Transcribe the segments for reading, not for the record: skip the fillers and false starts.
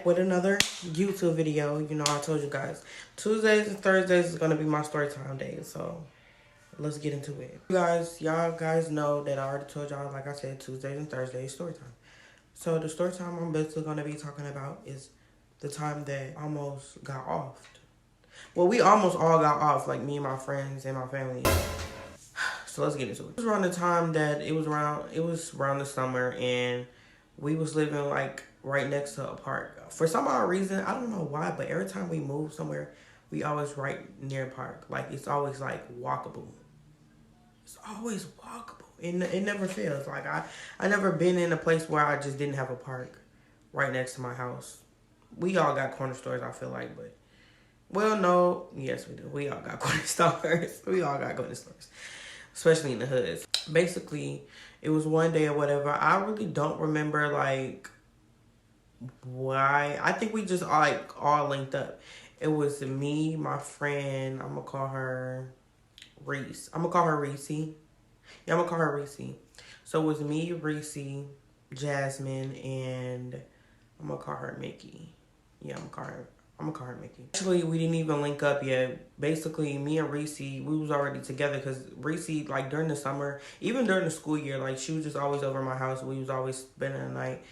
back with another YouTube video. You know, I told you guys, Tuesdays and Thursdays is going to be my story time days. So, let's get into it. Y'all guys know that I already told y'all, like I said, Tuesdays and Thursdays story time. So, the story time I'm basically going to be talking about is the time that I almost got offed. Well, we almost all got off, like me and my friends and my family. So, let's get into it. It was around the time that it was around the summer, and we was living like right next to a park. For some odd reason, I don't know why, but every time we move somewhere, we always right near a park. Like, it's always like walkable. It's always walkable. It never fails. Like, I never been in a place where I just didn't have a park right next to my house. We all got corner stores, I feel like, but well, no, yes we do. We all got corner stores. We all got corner stores, especially in the hoods. Basically, it was one day or whatever. I really don't remember like why. I think we just all linked up. It was me, my friend. I'm gonna call her Reese. I'm gonna call her Reese. Yeah, I'm gonna call her Reese. So it was me, Reese, Jasmine, and I'm gonna call her Mickey. Yeah, I'm gonna call her Mickey. Actually, we didn't even link up yet. Basically, me and Reese, we was already together because Reese, like during the summer, even during the school year, like she was just always over my house. We was always spending the night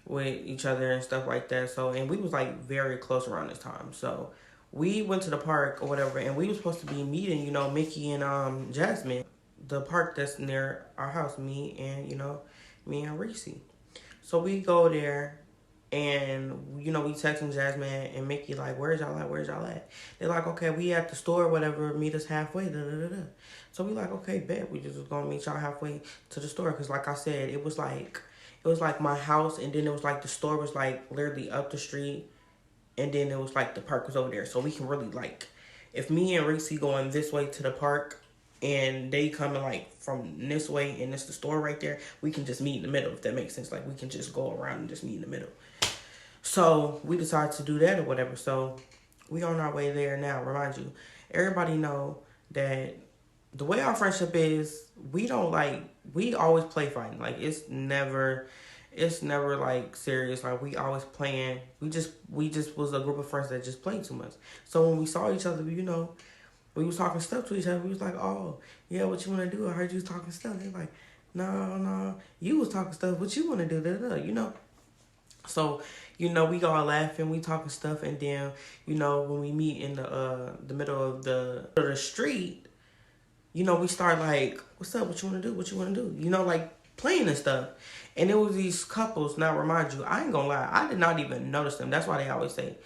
with each other and stuff like that. So, and we was like very close around this time. So we went to the park or whatever, and we was supposed to be meeting, you know, Mickey and Jasmine. The park that's near our house, me and Reese. So we go there, and, you know, we texting Jasmine and Mickey, like, where's y'all at? They're like, okay, we at the store, whatever, meet us halfway, da-da-da-da. So we like, okay, bet. We just was going to meet y'all halfway to the store. Because, like I said, it was like my house, and then it was like the store was, like, literally up the street. And then it was, like, the park was over there. So we can really, like, if me and Reese going this way to the park, and they coming, like, from this way, and it's the store right there, we can just meet in the middle, if that makes sense. Like, we can just go around and just meet in the middle. So we decided to do that or whatever. So we on our way there now. Remind you, everybody know that the way our friendship is, we always play fighting. Like, it's never like serious. Like, we always playing. We just was a group of friends that just played too much. So when we saw each other, you know, we was talking stuff to each other. We was like, oh, yeah, what you want to do? I heard you was talking stuff. They're like, no, you was talking stuff. What you want to do? Da-da-da, you know? So, you know, we all laughing, we talking stuff, and then, you know, when we meet in the middle of the street, you know, we start like, what's up? What you want to do? What you want to do? You know, like playing and stuff. And it was these couples. Now, remind you, I ain't gonna lie, I did not even notice them. That's why they always say,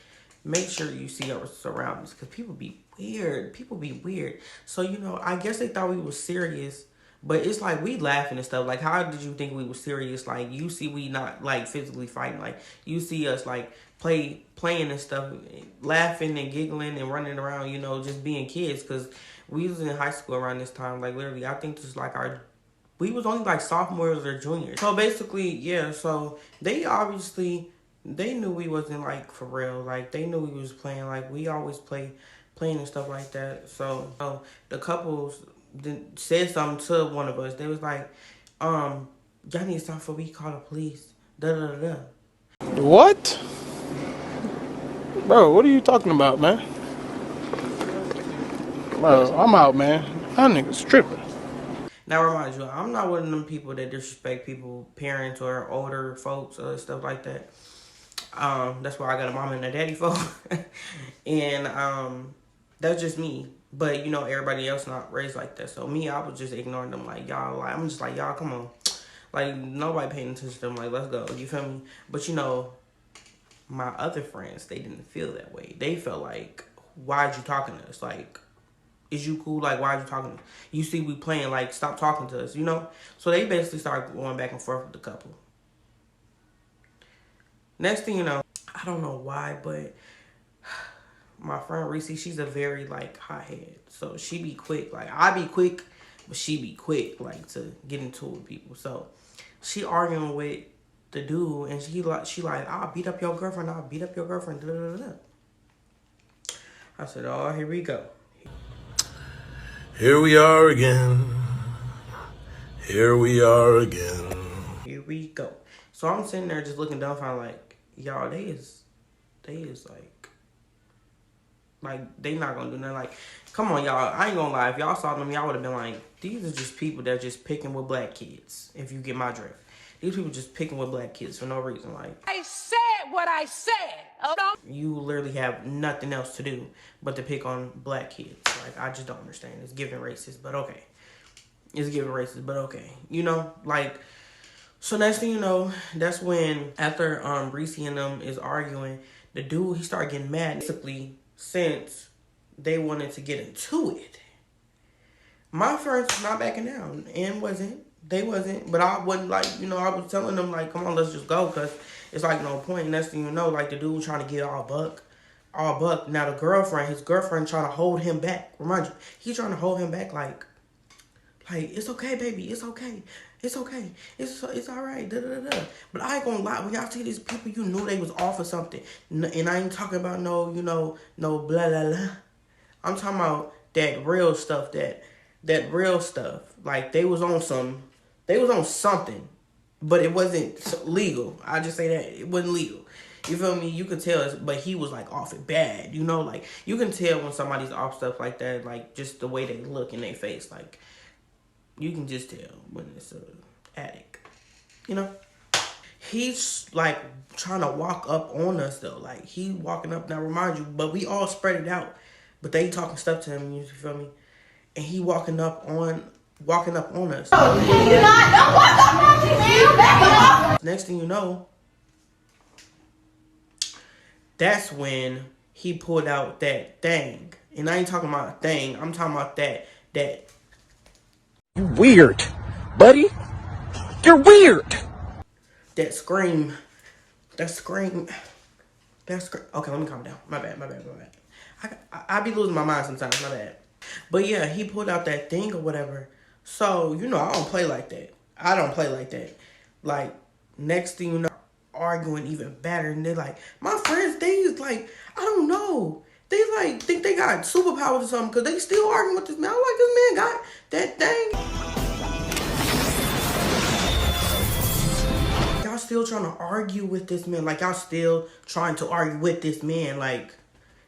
make sure you see our surroundings, because people be weird. So, you know, I guess they thought we was serious. But it's like, we laughing and stuff. Like, how did you think we were serious? Like, you see we not, like, physically fighting. Like, you see us, like, playing and stuff, laughing and giggling and running around, you know, just being kids. Because we was in high school around this time. Like, literally, I think this is, like, we was only, like, sophomores or juniors. So, basically, yeah, so they knew we wasn't, like, for real. Like, they knew we was playing. Like, we always playing and stuff like that. So the couples said something to one of us. They was like, y'all need something for we call the police. Da-da-da-da. What? Bro, what are you talking about, man? Bro, I'm out, man. That nigga's tripping. Now, remind you, I'm not one of them people that disrespect people, parents or older folks or stuff like that. That's why I got a mom and a daddy for. And that's just me. But, you know, everybody else not raised like that. So me, I was just ignoring them. Like, y'all, like, I'm just like, y'all, come on. Like, nobody paying attention to them. Like, let's go. You feel me? But, you know, my other friends, they didn't feel that way. They felt like, why'd you talking to us? Like, is you cool? Like, why'd you talking to us? You see we playing, like, stop talking to us, you know? So they basically started going back and forth with the couple. Next thing you know, I don't know why, but my friend Reese, she's a very, like, hothead. So she be quick. Like, I be quick, but she be quick, like, to get into it with people. So she arguing with the dude, and she like, I'll beat up your girlfriend. Da, da, da. I said, oh, here we go. Here we are again. Here we go. So I'm sitting there just looking dumbfounded, like, y'all, they is they is like they not gonna do nothing. Like, come on, y'all. I ain't gonna lie. If y'all saw them, y'all would have been like, these are just people that just picking with black kids. If you get my drift, these people just picking with black kids for no reason. Like, I said what I said. Oh, no. You literally have nothing else to do but to pick on black kids. Like, I just don't understand. It's giving racist, but okay. It's giving racist, but okay. You know, like, so next thing you know, that's when after Reese and them is arguing, the dude, he started getting mad. Basically, since they wanted to get into it, my friends was not backing down and they wasn't, but I wasn't like, you know, I was telling them like, come on, let's just go, because it's like no point. Next thing you know, like the dude was trying to get all buck. Now his girlfriend trying to hold him back. Remind you, he's trying to hold him back like it's okay, baby, it's okay. It's okay. It's all right. Da, da, da, da. But I ain't gonna lie. When y'all see these people, you knew they was off or something. And I ain't talking about no blah, blah, blah. I'm talking about that real stuff, that real stuff. Like, they was on something, but it wasn't legal. I just say that. It wasn't legal. You feel me? You could tell, but he was like off it bad. You know, like, you can tell when somebody's off stuff like that, like, just the way they look in their face, like, you can just tell when it's an addict, you know? He's, like, trying to walk up on us, though. Like, he walking up, now remind you, but we all spread it out. But they talking stuff to him, you feel me? And he walking up on us. Can you not? Don't walk up on me, man. Back up. Next thing you know, that's when he pulled out that thing. And I ain't talking about a thing. I'm talking about that You weird, buddy. You're weird. That scream. Okay, let me calm down. My bad. I be losing my mind sometimes. My bad. But yeah, he pulled out that thing or whatever. So, you know, I don't play like that. Like, next thing you know, arguing even better. And they're like, my friends, they like, I don't know. They like think they got superpowers or something because they still arguing with this man. I'm like, this man got that thing. Y'all still trying to argue with this man. Like, y'all still trying to argue with this man. Like,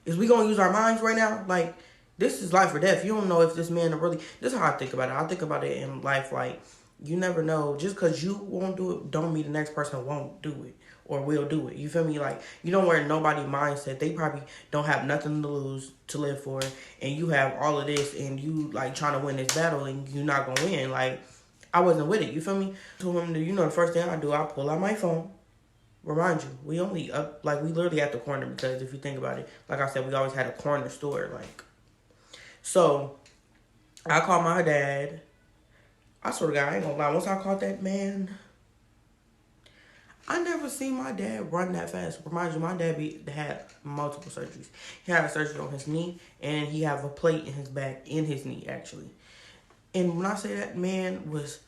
is we gonna use our minds right now? Like, this is life or death. You don't know if this man really... This is how I think about it. I think about it in life like, you never know. Just because you won't do it, don't mean the next person won't do it or will do it. You feel me? Like, you don't wear nobody's mindset. They probably don't have nothing to lose, to live for, and you have all of this, and you, like, trying to win this battle, and you're not going to win. Like, I wasn't with it. You feel me? To him, you know, the first thing I do, I pull out my phone. Remind you, we only up... Like, we literally at the corner because if you think about it, like I said, we always had a corner store, like... So, I called my dad. I swear to God, I ain't gonna lie. Once I called that man, I never seen my dad run that fast. Remind you, my dad had multiple surgeries. He had a surgery on his knee, and he have a plate in his back, in his knee, actually. And when I say that man was...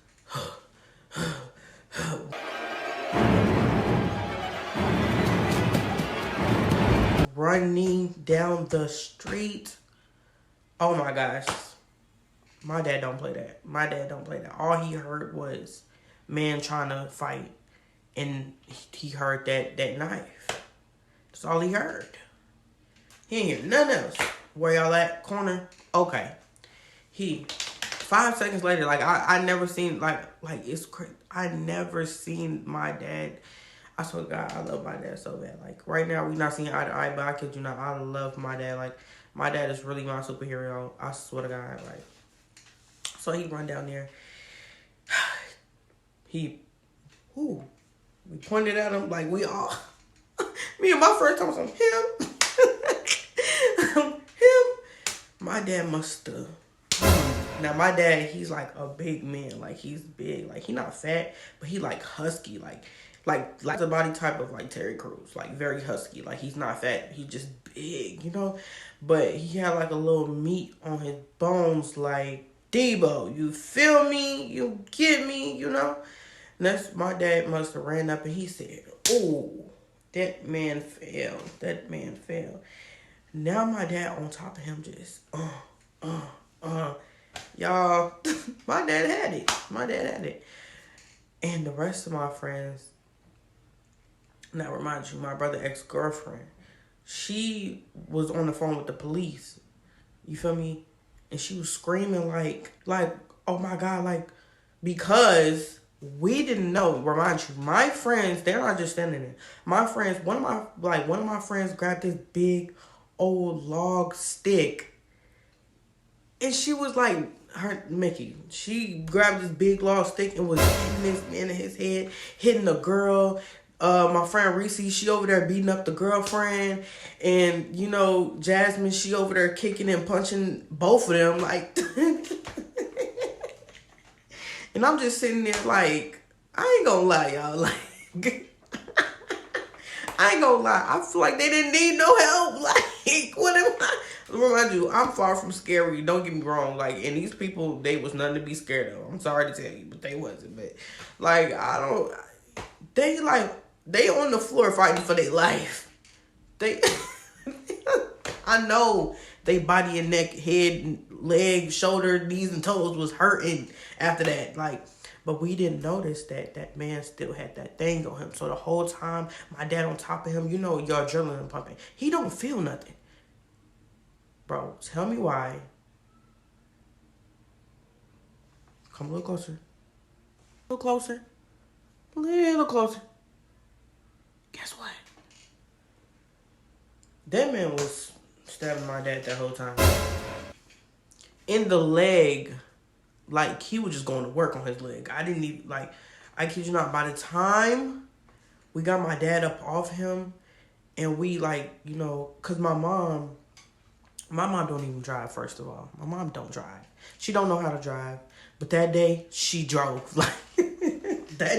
running down the street... Oh my gosh. My dad don't play that. All he heard was man trying to fight. And he heard that knife. That's all he heard. He ain't hear nothing else. Where y'all at? Corner? Okay. 5 seconds later, like, I never seen, like it's crazy. I never seen my dad. I swear to God, I love my dad so bad. Like, right now, we not seeing eye to eye, but I kid you not, I love my dad. Like, my dad is really my superhero. I swear to God, like. So he run down there. We pointed at him, like, we all, me and my friend talking about him. My dad must have. Now, my dad, he's like a big man. Like, he's big. Like, he not fat, but he like husky. Like the body type of like Terry Crews. Like, very husky. Like, he's not fat. He's just big, you know? But he had like a little meat on his bones, like Debo. You feel me? You get me? You know? Next, my dad must have ran up and he said, "Oh, that man fell. That man fell." Now my dad on top of him just, Y'all, my dad had it. And the rest of my friends, now remind you, my brother ex-girlfriend she was on the phone with the police. You feel me? And she was screaming like, oh my God, like, because we didn't know. Remind you, my friends, they're not just standing there. My friends, one of my friends grabbed this big old log stick, and she was like, Mickey, she grabbed this big log stick and was hitting this man in his head, hitting the girl. My friend Reese, she over there beating up the girlfriend, and you know, Jasmine, she over there kicking and punching both of them, like. And I'm just sitting there like, I ain't gonna lie, y'all, like, I ain't gonna lie, I feel like they didn't need no help, like, what am I? Remind you, I'm far from scary, don't get me wrong, like, and these people, they was nothing to be scared of. I'm sorry to tell you, but they wasn't, but, like, they on the floor fighting for their life. They, I know they body and neck, head, leg, shoulder, knees, and toes was hurting after that. Like, but we didn't notice that man still had that thing on him. So the whole time, my dad on top of him, you know, your adrenaline pumping. He don't feel nothing. Bro, tell me why. Come a little closer. A little closer. A little closer. Guess what? That man was stabbing my dad that whole time. In the leg. Like, he was just going to work on his leg. I didn't even, like, I kid you not, by the time we got my dad up off him, and we, like, you know, because my mom don't even drive, first of all. My mom don't drive. She don't know how to drive. But that day, she drove. Like,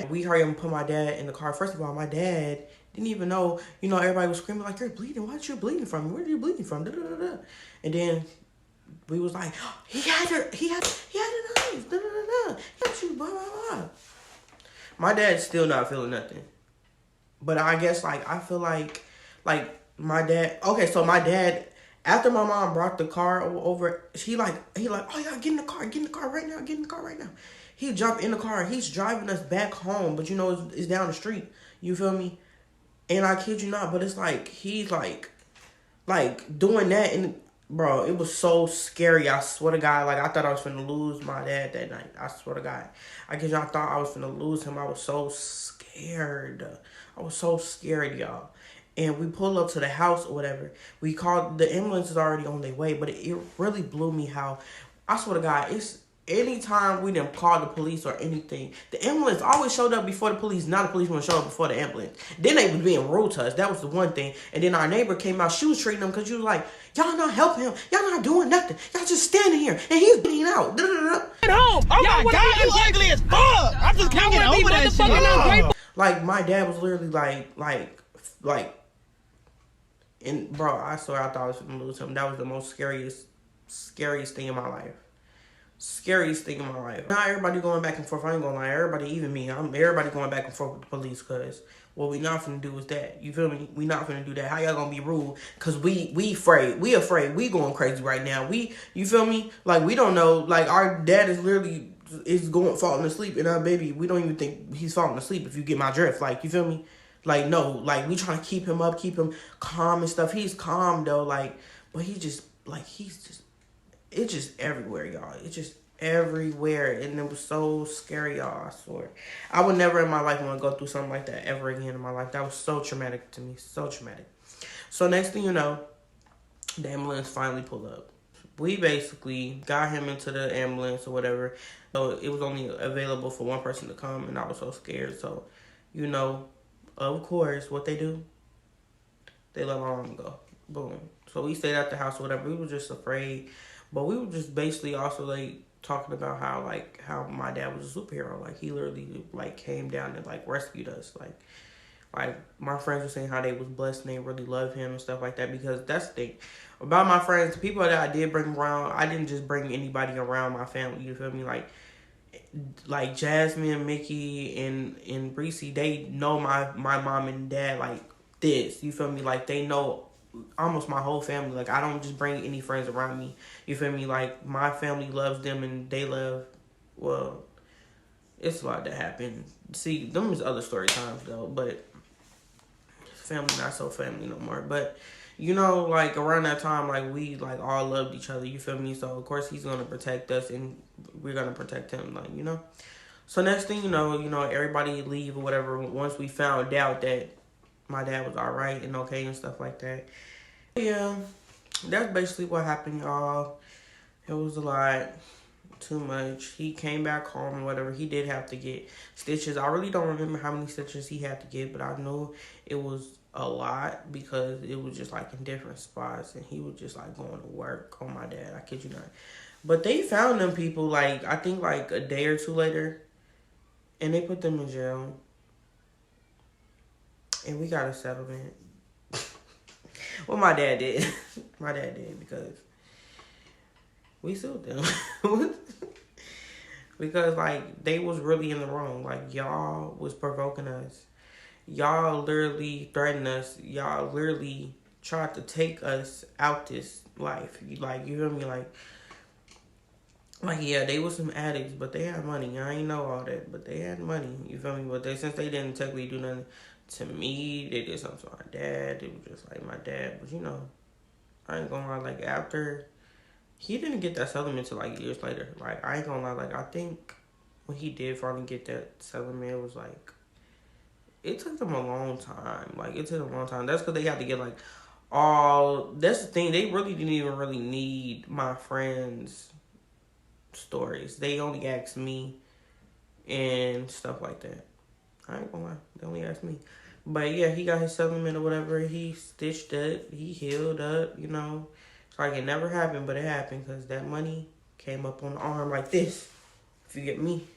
we hurry up and put my dad in the car. First of all, my dad didn't even know, you know, everybody was screaming like, you're bleeding. What you bleeding from? Where are you bleeding from? Da, da, da, da. And then we was like, oh, he had a knife. Da, da, da, da. You, blah, blah, blah. My dad's still not feeling nothing. But I guess, like, I feel like my dad, okay, so my dad, after my mom brought the car over, he like, oh yeah, get in the car right now. He jumped in the car. He's driving us back home, but you know, it's down the street. You feel me? And I kid you not, but it's like, he's like doing that, and bro, it was so scary. I swear to God, like, I thought I was finna lose my dad that night. I swear to God. I kid you, I thought I was finna lose him. I was so scared. Y'all. And we pulled up to the house or whatever. We called, the ambulance is already on their way, but it really blew me how, I swear to God, it's anytime we didn't call the police or anything, the ambulance always showed up before the police. Now the police wouldn't show up before the ambulance. Then they was being rude to us. That was the one thing. And then our neighbor came out. She was treating them because she was like, y'all not helping him. Y'all not doing nothing. Y'all just standing here. And he's bleeding out. Da, da, da, da. Get home. Oh my God, you ugly as fuck. I just can't get over that shit. Like, my dad was literally like, and bro, I swear I thought I was going to lose him. That was the most scariest thing in my life. Scariest thing in my life. Not everybody going back and forth. I ain't gonna lie. Everybody, even me, everybody going back and forth with the police, because what we not finna do is that. You feel me? We not finna do that. How y'all gonna be rude? Because we afraid. We afraid. We going crazy right now. You feel me? Like, we don't know. Like, our dad is literally falling asleep, and our baby, we don't even think he's falling asleep, if you get my drift. Like, you feel me? Like, no. Like, we trying to keep him up, keep him calm and stuff. He's calm, though. Like, but it's just everywhere, y'all. It's just everywhere. And it was so scary, y'all, I swear. I would never in my life want to go through something like that ever again in my life. That was so traumatic to me. So traumatic. So next thing you know, the ambulance finally pulled up. We basically got him into the ambulance or whatever. So it was only available for one person to come, and I was so scared. So, you know, of course, what they do? They let my mom go. Boom. So we stayed at the house or whatever. We were just afraid. But we were just basically also, like, talking about how my dad was a superhero. Like, he literally, like, came down and, like, rescued us. Like, my friends were saying how they was blessed and they really love him and stuff like that. Because that's the thing. About my friends, the people that I did bring around, I didn't just bring anybody around my family. You feel me? Like Jasmine, Mickey, and Reese, they know my mom and dad like this. You feel me? Like, they know almost my whole family. Like, I don't just bring any friends around me. You feel me? Like, my family loves them and they love, well, it's a lot that happened. See, them is other story times though, but family not so family no more. But you know, like around that time, like we like all loved each other, you feel me? So of course he's gonna protect us and we're gonna protect him, like, you know. So next thing you know, everybody leave or whatever once we found out that my dad was alright and okay and stuff like that. Yeah, that's basically what happened, y'all. It was a lot. Too much. He came back home and whatever. He did have to get stitches. I really don't remember how many stitches he had to get, but I know it was a lot because it was just like in different spots and he was just like going to work on my dad. I kid you not. But they found them people like, I think like a day or two later, and they put them in jail. And we got a settlement. Well, my dad did. My dad did because we sued them. Because, like, they was really in the wrong. Like, y'all was provoking us. Y'all literally threatened us. Y'all literally tried to take us out this life. Like, you feel me? Like, yeah, they was some addicts, but they had money. I ain't know all that, but they had money. You feel me? But since they didn't technically do nothing to me, they did something to my dad. It was just like my dad. But, I ain't gonna lie. Like, after... He didn't get that settlement until like years later. Like, I ain't gonna lie. Like, I think when he did finally get that settlement, it was like, it took them a long time. Like, it took them a long time. That's because they had to get like that's the thing. They really didn't even really need my friends' stories. They only asked me and stuff like that. I ain't gonna lie. They only asked me. But yeah, he got his settlement or whatever. He stitched up. He healed up, Like, it never happened, but it happened because that money came up on the arm like this. If you get me.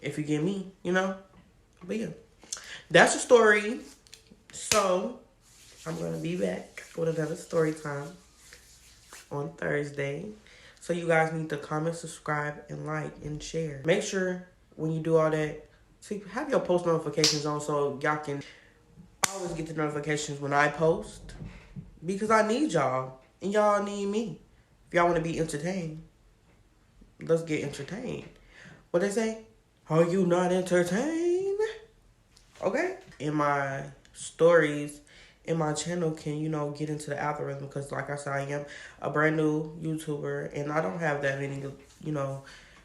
But yeah. That's the story. So, I'm going to be back with another story time on Thursday. So, you guys need to comment, subscribe, and like, and share. Make sure when you do all that, to have your post notifications on so y'all can always get the notifications when I post. Because I need y'all, and y'all need me. If y'all want to be entertained, let's get entertained. What they say? Are you not entertained? Okay? In my stories, in my channel, can, get into the algorithm. Because, like I said, I am a brand new YouTuber, and I don't have that many,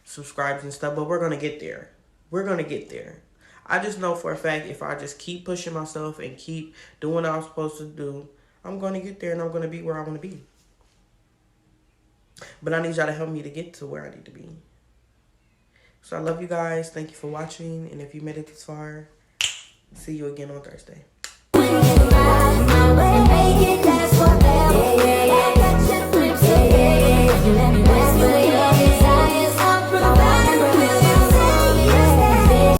subscribers and stuff. But we're going to get there. We're going to get there. I just know for a fact, if I just keep pushing myself and keep doing what I'm supposed to do, I'm going to get there and I'm going to be where I want to be. But I need y'all to help me to get to where I need to be. So I love you guys. Thank you for watching. And if you made it this far, see you again on Thursday.